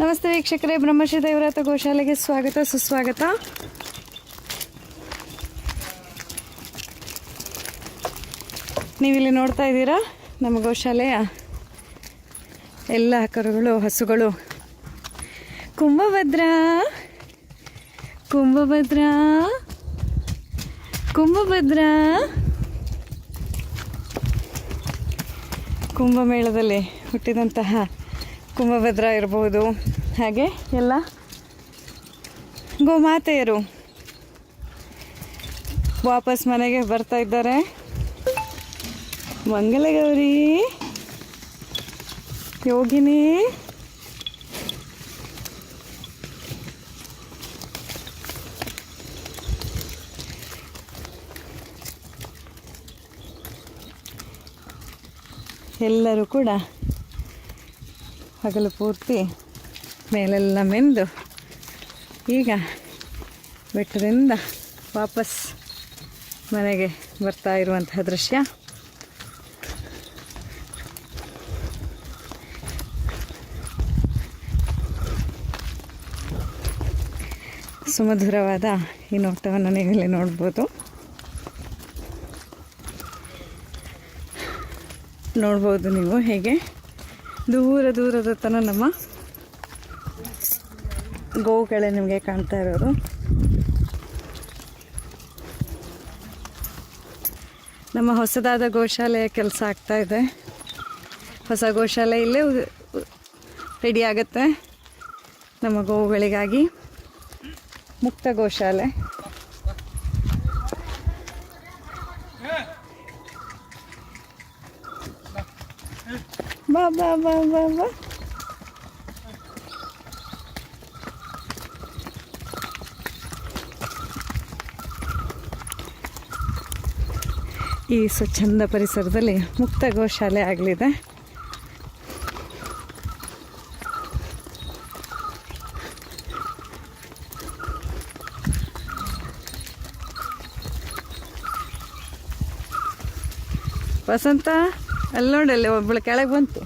ನಮಸ್ತೆ ವೀಕ್ಷಕರೇ, ಬ್ರಹ್ಮಶ್ರೀ ದೇವರಾತ ಗೋಶಾಲೆಗೆ ಸ್ವಾಗತ ಸುಸ್ವಾಗತ. ನೀವಿಲ್ಲಿ ನೋಡ್ತಾ ಇದ್ದೀರಾ ನಮ್ಮ ಗೋಶಾಲೆಯ ಎಲ್ಲ ಕರುಗಳು, ಹಸುಗಳು. ಕುಂಭಭದ್ರ ಕುಂಭಭದ್ರ ಕುಂಭಭದ್ರ ಕುಂಭಮೇಳದಲ್ಲಿ ಹುಟ್ಟಿದಂತಹ ಕುಂಭಭದ್ರ ಇರಬಹುದು. ಹಾಗೆ ಎಲ್ಲ ಗೋಮಾತೆಯರು ವಾಪಸ್ ಮನೆಗೆ ಬರ್ತಾ ಇದ್ದಾರೆ. ಮಂಗಲಗೌರಿ, ಯೋಗಿನಿ, ಎಲ್ಲರೂ ಕೂಡ ಹಗಲು ಪೂರ್ತಿ ಮೇಲೆಲ್ಲ ಮೆಂದು ಈಗ ಬೆಟ್ಟದಿಂದ ವಾಪಸ್ ಮನೆಗೆ ಬರ್ತಾ ಇರುವಂತಹ ದೃಶ್ಯ. ಸುಮಧುರವಾದ ಈ ನೋಟವನ್ನು ನೀವಿಲ್ಲಿ ನೋಡ್ಬೋದು. ನೀವು ಹೇಗೆ ದೂರದ ತನಕ ನಮ್ಮ ಗೋವುಗಳೇ ನಿಮಗೆ ಕಾಣ್ತಾ ಇರೋದು. ನಮ್ಮ ಹೊಸದಾದ ಗೋಶಾಲೆಯ ಕೆಲಸ ಆಗ್ತಾ ಇದೆ. ಹೊಸ ಗೋಶಾಲೆ ಇಲ್ಲೇ ರೆಡಿ ಆಗುತ್ತೆ ನಮ್ಮ ಗೋವುಗಳಿಗಾಗಿ. ಮುಕ್ತ ಗೋಶಾಲೆ. ಬಾ ಬಾ ಬಾ ಬಾ ಬಾ. ಈ ಸ್ವಚ್ಛಂದ ಪರಿಸರದಲ್ಲಿ ಮುಕ್ತ ಗೋಶಾಲೆ ಆಗಲಿದೆ. ವಸಂತ, ಅಲ್ಲಿ ನೋಡಿ, ಅಲ್ಲಿ ಒಬ್ಬಳು ಕೆಳಗೆ ಬಂತು.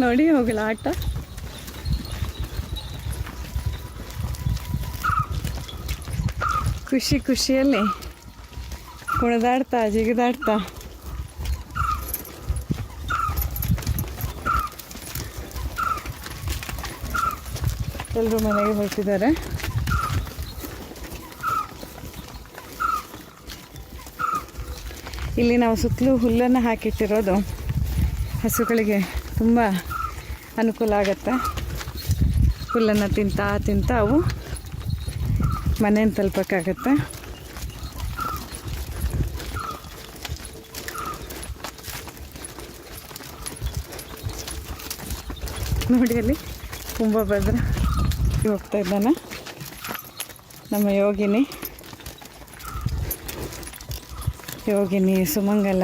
ನೋಡಿ ಹೋಗಲ ಆಟ. ಖುಷಿಯಲ್ಲಿ ಕುಣಿದಾಡ್ತಾ ಜಿಗಿದಾಡ್ತಾ ಎಲ್ಲರೂ ಮನೆಗೆ ಹೊರಟಿದ್ದಾರೆ. ಇಲ್ಲಿ ನಾವು ಸುತ್ತಲೂ ಹುಲ್ಲನ್ನು ಹಾಕಿಟ್ಟಿರೋದು ಹಸುಗಳಿಗೆ ತುಂಬ ಅನುಕೂಲ ಆಗುತ್ತೆ. ಹುಲ್ಲನ್ನು ತಿಂತ ಅವು ಮನೆಯನ್ನು ತಲುಪಕ್ಕಾಗತ್ತೆ. ನೋಡಿ ಅಲ್ಲಿ ಕುಂಭಭದ್ರ ಹೋಗ್ತಾ ಇದ್ದಾನೆ. ನಮ್ಮ ಯೋಗಿನಿ ಸುಮಂಗಲ.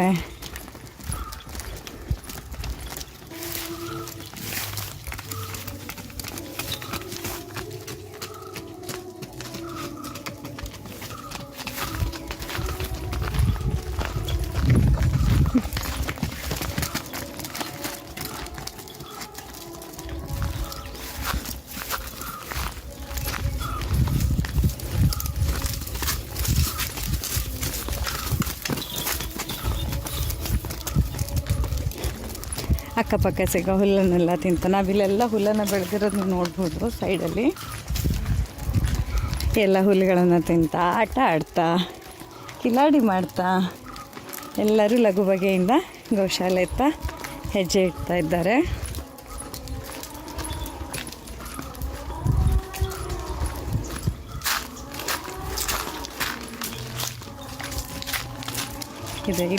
ಅಕ್ಕಪಕ್ಕ ಸಿಗೋ ಹುಲ್ಲನ್ನೆಲ್ಲ ತಿಂತ. ನಾವಿಲ್ಲೆಲ್ಲ ಹುಲ್ಲನ್ನು ಬೆಳೆದಿರೋದು ನೀವು ನೋಡ್ಬೋದು. ಸೈಡಲ್ಲಿ ಎಲ್ಲ ಹುಲ್ಲುಗಳನ್ನು ತಿಂತ ಆಟ ಆಡ್ತಾ ಕಿಲಾಡಿ ಮಾಡ್ತಾ ಎಲ್ಲರೂ ಲಘು ಬಗೆಯಿಂದ ಗೋಶಾಲೆ ಎತ್ತ ಹೆಜ್ಜೆ ಇಡ್ತಾ ಇದ್ದಾರೆ.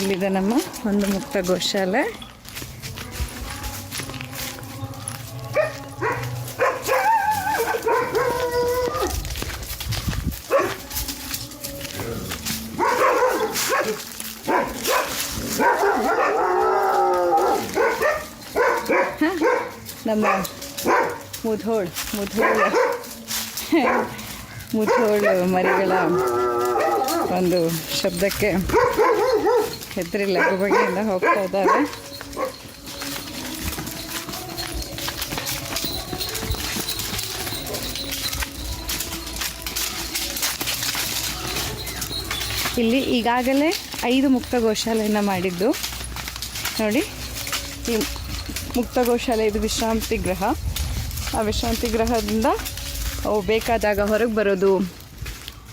ಇಲ್ಲಿದೆ ನಮ್ಮ ಒಂದು ಮುಕ್ತ ಗೋಶಾಲೆ. ನಮ್ಮ ಮುಧೋಳ್ ಮುಚ್ಚೋಳು ಮರಿಗಳ ಒಂದು ಶಬ್ದಕ್ಕೆ ಹೆದರಿ ಲಘು ಬಗೆಯಿಂದ ಹೋಗ್ತಾ ಇದ್ದಾರೆ. ಇಲ್ಲಿ ಈಗಾಗಲೇ 5 ಮುಕ್ತ ಗೋಶಾಲೆಯನ್ನು ಮಾಡಿದ್ದು ನೋಡಿ. ಈ ಮುಕ್ತ ಗೋಶಾಲೆ ಇದು ವಿಶ್ರಾಂತಿ ಗೃಹ. ಆ ವಿಶ್ರಾಂತಿ ಗೃಹದಿಂದ ಅವು ಬೇಕಾದಾಗ ಹೊರಗೆ ಬರೋದು,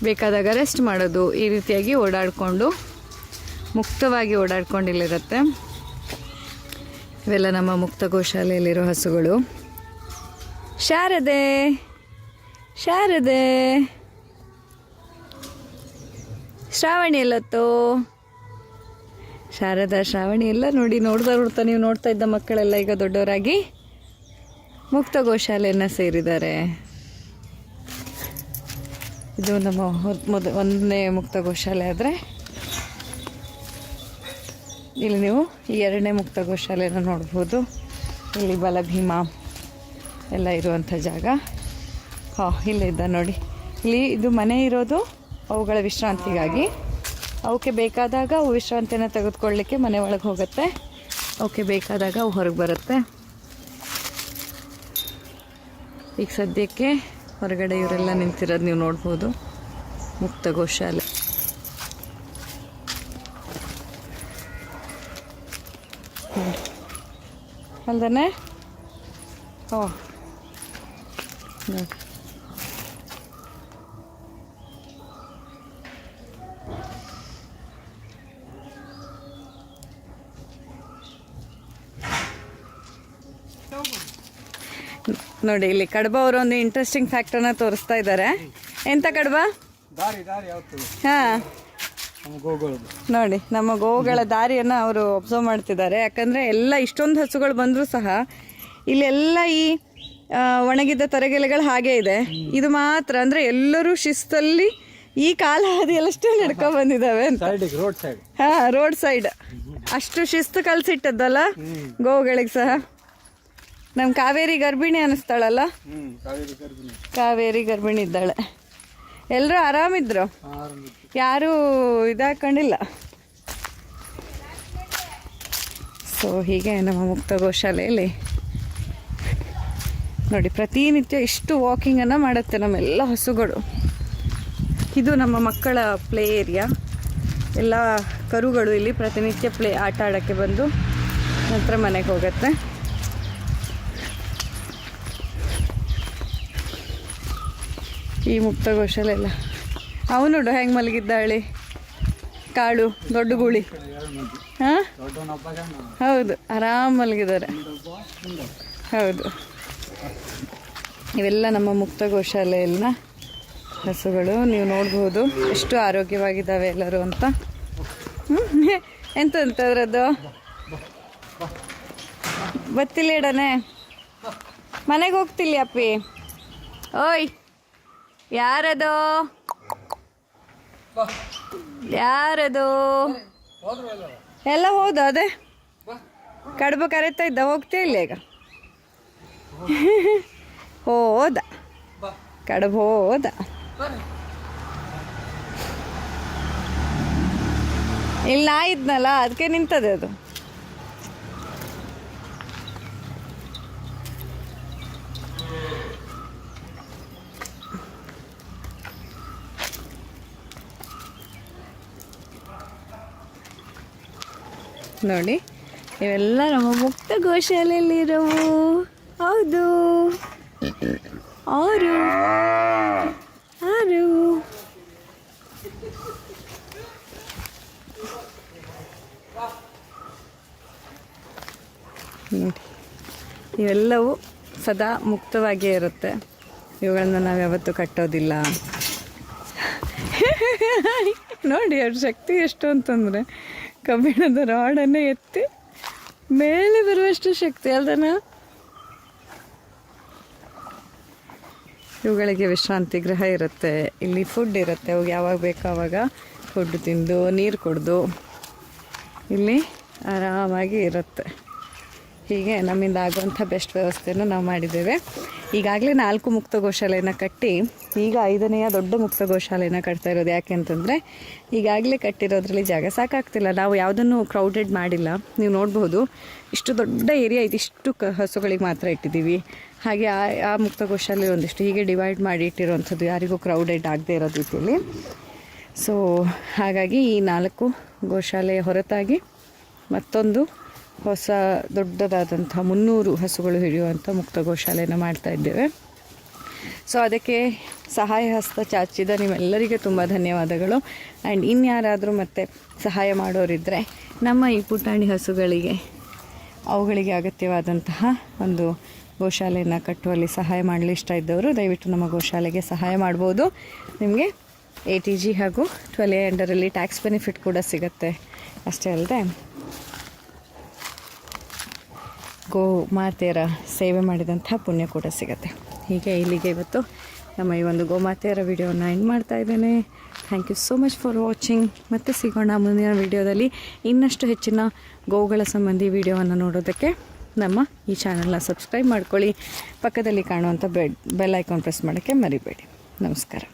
ಬೇಕಾದಾಗ ರೆಸ್ಟ್ ಮಾಡೋದು, ಈ ರೀತಿಯಾಗಿ ಓಡಾಡಿಕೊಂಡು ಮುಕ್ತವಾಗಿ ಓಡಾಡ್ಕೊಂಡು ಇಲ್ಲಿರುತ್ತೆ. ಇವೆಲ್ಲ ನಮ್ಮ ಮುಕ್ತ ಗೋಶಾಲೆಯಲ್ಲಿರೋ ಹಸುಗಳು. ಶಾರದೆ ಶಾರದೆ ಶ್ರಾವಣಿ ಎಲ್ಲತ್ತೋ? ಶಾರದಾ ಶ್ರಾವಣಿ ಎಲ್ಲ ನೋಡಿ. ನೋಡ್ತಾ ನೀವು ನೋಡ್ತಾ ಇದ್ದ ಮಕ್ಕಳೆಲ್ಲ ಈಗ ದೊಡ್ಡವರಾಗಿ ಮುಕ್ತ ಗೋಶಾಲೆಯನ್ನು ಸೇರಿದ್ದಾರೆ. ಇದು ನಮ್ಮ ಒಂದನೇ ಮುಕ್ತ ಗೋಶಾಲೆ ಆದರೆ ಇಲ್ಲಿ ನೀವು ಈ 2ನೇ ಮುಕ್ತ ಗೋಶಾಲೆಯನ್ನು ನೋಡ್ಬೋದು. ಇಲ್ಲಿ ಬಲಭೀಮ ಎಲ್ಲ ಇರುವಂಥ ಜಾಗ. ಇಲ್ಲಿದ್ದ ನೋಡಿ. ಇಲ್ಲಿ ಇದು ಮನೆ ಇರೋದು ಅವುಗಳ ವಿಶ್ರಾಂತಿಗಾಗಿ. ಅವಕ್ಕೆ ಬೇಕಾದಾಗ ಅವು ವಿಶ್ರಾಂತಿಯನ್ನು ತೆಗೆದುಕೊಳ್ಳಲಿಕ್ಕೆ ಮನೆ ಒಳಗೆ ಹೋಗುತ್ತೆ. ಅವಕ್ಕೆ ಬೇಕಾದಾಗ ಅವು ಹೊರಗೆ ಬರುತ್ತೆ. ಈಗ ಸದ್ಯಕ್ಕೆ ಹೊರಗಡೆ ಇವರೆಲ್ಲ ನಿಂತಿರೋದು ನೀವು ನೋಡ್ಬೋದು. ಮುಕ್ತ ಗೋಶಾಲೆ ಅಲ್ದನೆ. ನೋಡಿ ನೋಡಿ ಇಲ್ಲಿ ಕಡಬ ಅವರು ಒಂದು ಇಂಟ್ರೆಸ್ಟಿಂಗ್ ಫ್ಯಾಕ್ಟರ್ನ ತೋರಿಸ್ತಾ ಇದ್ದಾರೆ. ಎಂತ ಕಡಬ? ಹಾಂ ನೋಡಿ, ನಮ್ಮ ಗೋವುಗಳ ದಾರಿಯನ್ನು ಅವರು ಅಬ್ಸರ್ವ್ ಮಾಡ್ತಿದ್ದಾರೆ. ಯಾಕಂದರೆ ಎಲ್ಲ ಇಷ್ಟೊಂದು ಹಸುಗಳು ಬಂದರೂ ಸಹ ಇಲ್ಲೆಲ್ಲ ಈ ಒಣಗಿದ್ದ ತರಗೆಲೆಗಳು ಹಾಗೇ ಇದೆ. ಇದು ಮಾತ್ರ ಅಂದರೆ ಎಲ್ಲರೂ ಶಿಸ್ತಲ್ಲಿ ಈ ಕಾಲ ಹಾದಿಯಲ್ಲಷ್ಟೇ ನಡ್ಕೊಂಡು ಬಂದಿದ್ದಾವೆ ಅಂತ. ಹಾಂ, ರೋಡ್ ಸೈಡ್ ಅಷ್ಟು ಶಿಸ್ತು ಕಲಿಸಿಟ್ಟದ್ದಲ್ಲ ಗೋವುಗಳಿಗೆ ಸಹ. ನಮ್ಮ ಕಾವೇರಿ ಗರ್ಭಿಣಿ ಅನ್ನಿಸ್ತಾಳಲ್ಲ, ಕಾವೇರಿ ಗರ್ಭಿಣಿ ಇದ್ದಾಳೆ. ಎಲ್ಲರೂ ಆರಾಮಿದ್ರು, ಯಾರೂ ಇದಾಕೊಂಡಿಲ್ಲ. ಸೊ ಹೀಗೆ ನಮ್ಮ ಮುಕ್ತ ಗೋಶಾಲೆಯಲ್ಲಿ ನೋಡಿ ಪ್ರತಿನಿತ್ಯ ಇಷ್ಟು ವಾಕಿಂಗನ್ನು ಮಾಡುತ್ತೆ ನಮ್ಮೆಲ್ಲ ಹಸುಗಳು. ಇದು ನಮ್ಮ ಮಕ್ಕಳ ಪ್ಲೇ ಏರಿಯಾ. ಎಲ್ಲ ಕರುಗಳು ಇಲ್ಲಿ ಪ್ರತಿನಿತ್ಯ ಆಟ ಆಡೋಕ್ಕೆ ಬಂದು ನಂತರ ಮನೆಗೆ ಹೋಗುತ್ತೆ. ಈ ಮುಕ್ತ ಗೋಶಾಲೆ ಎಲ್ಲ ಅವನು ನೋಡು ಹೆಂಗೆ ಮಲಗಿದ್ದಾಳೆ. ಕಾಳು ದೊಡ್ಡ ಗೂಳಿ. ಹಾಂ ಹೌದು, ಆರಾಮ್ ಮಲಗಿದ್ದಾರೆ. ಹೌದು, ಇವೆಲ್ಲ ನಮ್ಮ ಮುಕ್ತ ಗೋಶಾಲೆಯಲ್ಲಿನ ಹಸುಗಳು. ನೀವು ನೋಡ್ಬೋದು ಎಷ್ಟು ಆರೋಗ್ಯವಾಗಿದ್ದಾವೆ ಎಲ್ಲರೂ ಅಂತ. ಎಂತದ್ರದ್ದು ಬತ್ತಿಲ್ಲ ಇಡನೆ. ಮನೆಗೆ ಹೋಗ್ತಿಲ್ಲ ಅಪ್ಪಿ. ಓಯ್ ಯಾರದು ಯಾರದು? ಎಲ್ಲ ಹೋದ ಅದೇ ಕಡುಬು ಕರೀತಾ ಇದ್ದ. ಹೋಗ್ತಾ ಇಲ್ಲ ಈಗ? ಹೋದ ಕಡುಬು ಹೋದ. ಇಲ್ಲಿ ನಾ ಇದ್ನಲ್ಲ ಅದಕ್ಕೆ ನಿಂತದೆ ಅದು. ನೋಡಿ ಇವೆಲ್ಲ ನಮ್ಮ ಮುಕ್ತ ಗೋಶಾಲೆಯಲ್ಲಿರೋವು. ಹೌದು, ಆರು ಆರು ನೋಡಿ ಇವೆಲ್ಲವೂ ಸದಾ ಮುಕ್ತವಾಗಿಯೇ ಇರುತ್ತೆ. ಇವುಗಳನ್ನ ನಾವು ಯಾವತ್ತೂ ಕಟ್ಟೋದಿಲ್ಲ. ನೋಡಿ ಅವ್ರ ಶಕ್ತಿ ಎಷ್ಟು ಅಂತಂದರೆ ಕಬ್ಬಿಣದ ರಾಡನ್ನೇ ಎತ್ತಿ ಮೇಲೆ ಬರುವಷ್ಟು ಶಕ್ತಿ ಅಲ್ದನ. ಇವುಗಳಿಗೆ ವಿಶ್ರಾಂತಿ ಗೃಹ ಇರುತ್ತೆ. ಇಲ್ಲಿ ಫುಡ್ ಇರುತ್ತೆ. ಅವಾಗ ಯಾವಾಗ ಬೇಕೋ ಆವಾಗ ಫುಡ್ ತಿಂದು ನೀರು ಕುಡಿದು ಇಲ್ಲಿ ಆರಾಮಾಗಿ ಇರುತ್ತೆ. ಹೀಗೆ ನಮ್ಮಿಂದ ಆಗುವಂಥ ಬೆಸ್ಟ್ ವ್ಯವಸ್ಥೆಯನ್ನು ನಾವು ಮಾಡಿದ್ದೇವೆ. ಈಗಾಗಲೇ 4 ಮುಕ್ತ ಗೋಶಾಲೆಯನ್ನು ಕಟ್ಟಿ ಈಗ 5ನೆಯ ದೊಡ್ಡ ಮುಕ್ತ ಗೋಶಾಲೆಯನ್ನು ಕಟ್ತಾ ಇರೋದು. ಯಾಕೆ ಅಂತಂದರೆ ಈಗಾಗಲೇ ಕಟ್ಟಿರೋದ್ರಲ್ಲಿ ಜಾಗ ಸಾಕಾಗ್ತಿಲ್ಲ. ನಾವು ಯಾವುದನ್ನು ಕ್ರೌಡೆಡ್ ಮಾಡಿಲ್ಲ. ನೀವು ನೋಡ್ಬೋದು ಇಷ್ಟು ದೊಡ್ಡ ಏರಿಯಾ ಇದಿಷ್ಟು ಹಸುಗಳಿಗೆ ಮಾತ್ರ ಇಟ್ಟಿದ್ದೀವಿ. ಹಾಗೆ ಆ ಮುಕ್ತ ಗೋಶಾಲೆ ಒಂದಿಷ್ಟು ಹೀಗೆ ಡಿವೈಡ್ ಮಾಡಿ ಇಟ್ಟಿರೋವಂಥದ್ದು, ಯಾರಿಗೂ ಕ್ರೌಡೆಡ್ ಆಗದೆ ಇರೋ ರೀತಿಯಲ್ಲಿ. ಸೊ ಹಾಗಾಗಿ ಈ 4 ಗೋಶಾಲೆಯ ಹೊರತಾಗಿ ಮತ್ತೊಂದು ಹೊಸ ದೊಡ್ಡದಾದಂಥ 300 ಹಸುಗಳು ಹಿಡಿಯುವಂಥ ಮುಕ್ತ ಗೋಶಾಲೆಯನ್ನು ಮಾಡ್ತಾ ಇದ್ದೇವೆ. ಸೊ ಅದಕ್ಕೆ ಸಹಾಯ ಹಸ್ತ ಚಾಚಿದ ನಿಮ್ಮೆಲ್ಲರಿಗೆ ತುಂಬ ಧನ್ಯವಾದಗಳು. ಆ್ಯಂಡ್ ಇನ್ಯಾರಾದರೂ ಮತ್ತೆ ಸಹಾಯ ಮಾಡೋರಿದ್ದರೆ ನಮ್ಮ ಈ ಪುಟಾಣಿ ಹಸುಗಳಿಗೆ ಅವುಗಳಿಗೆ ಅಗತ್ಯವಾದಂತಹ ಒಂದು ಗೋಶಾಲೆಯನ್ನು ಕಟ್ಟುವಲ್ಲಿ ಸಹಾಯ ಮಾಡಲು ಇಷ್ಟ ಇದ್ದವರು ದಯವಿಟ್ಟು ನಮ್ಮ ಗೋಶಾಲೆಗೆ ಸಹಾಯ ಮಾಡ್ಬೋದು. ನಿಮಗೆ ATG ಹಾಗೂ 12A ಅಂಡರಲ್ಲಿ ಟ್ಯಾಕ್ಸ್ ಬೆನಿಫಿಟ್ ಕೂಡ ಸಿಗುತ್ತೆ. ಅಷ್ಟೇ ಅಲ್ಲದೆ ಗೋ ಮಾತೆಯರ ಸೇವೆ ಮಾಡಿದಂಥ ಪುಣ್ಯ ಕೂಡ ಸಿಗುತ್ತೆ. ಹೀಗೆ ಇಲ್ಲಿಗೆ ಇವತ್ತು ನಮ್ಮ ಈ ಒಂದು ಗೋಮಾತೆಯರ ವಿಡಿಯೋನ ಎಂಡ್ ಮಾಡ್ತಾ ಇದ್ದೇನೆ. Thank you so much for watching. ಮತ್ತೆ ಸಿಗೋಣ ಮುಂದಿನ ವಿಡಿಯೋದಲ್ಲಿ ಇನ್ನಷ್ಟು ಹೆಚ್ಚಿನ ಗೋವುಗಳ ಸಂಬಂಧಿ ವಿಡಿಯೋವನ್ನು ನೋಡೋದಕ್ಕೆ ನಮ್ಮ ಈ ಚಾನಲ್ನ ಸಬ್ಸ್ಕ್ರೈಬ್ ಮಾಡ್ಕೊಳ್ಳಿ. ಪಕ್ಕದಲ್ಲಿ ಕಾಣುವಂಥ ಬೆಲ್ ಐಕಾನ್ ಪ್ರೆಸ್ ಮಾಡೋಕ್ಕೆ ಮರಿಬೇಡಿ. ನಮಸ್ಕಾರ.